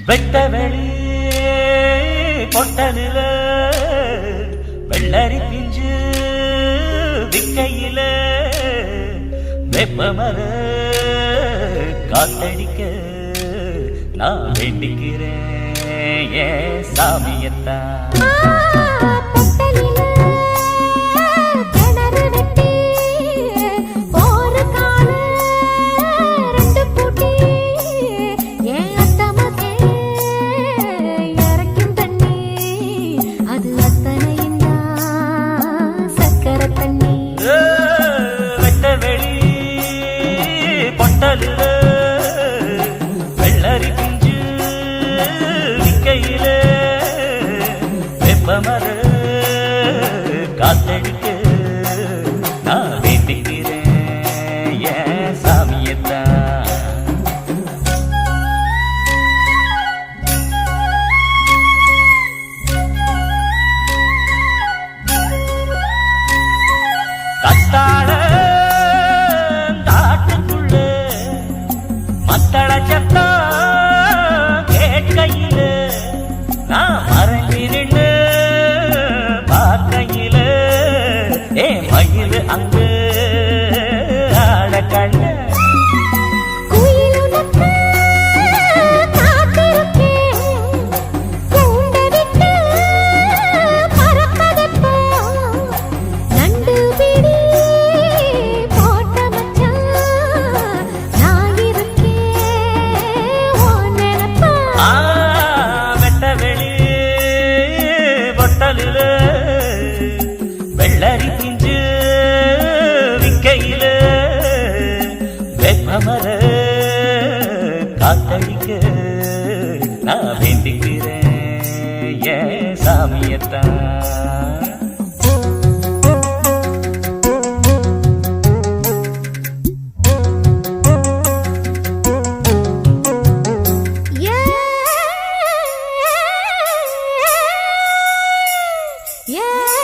வெட்ட வெளி பொட்டலில வெள்ளரி பிஞ்சு விக்கையில வெப்பமர காத்தடிக்க நான் வேண்டிக்கிறேன் ஏன் சாமியத்தான். வெள்ளரி பிஞ்சு விக்கையில வெப்பமர காத்தடிக்க நான் வேண்டிக்கிறேன் ஏன் சாமியத்தான். கத்தாழ கேட்கையில நான் மறைஞ்சி நின்று பார்க்கையில ஏ மயில் அங்கு ஆட கண்ண வெள்ளரி பிஞ்சு விக்கையில வெப்பமர காத்தடிக்க நான் வேண்டிக்கிறேன் ஏன் சாமியத்தான். Yeah.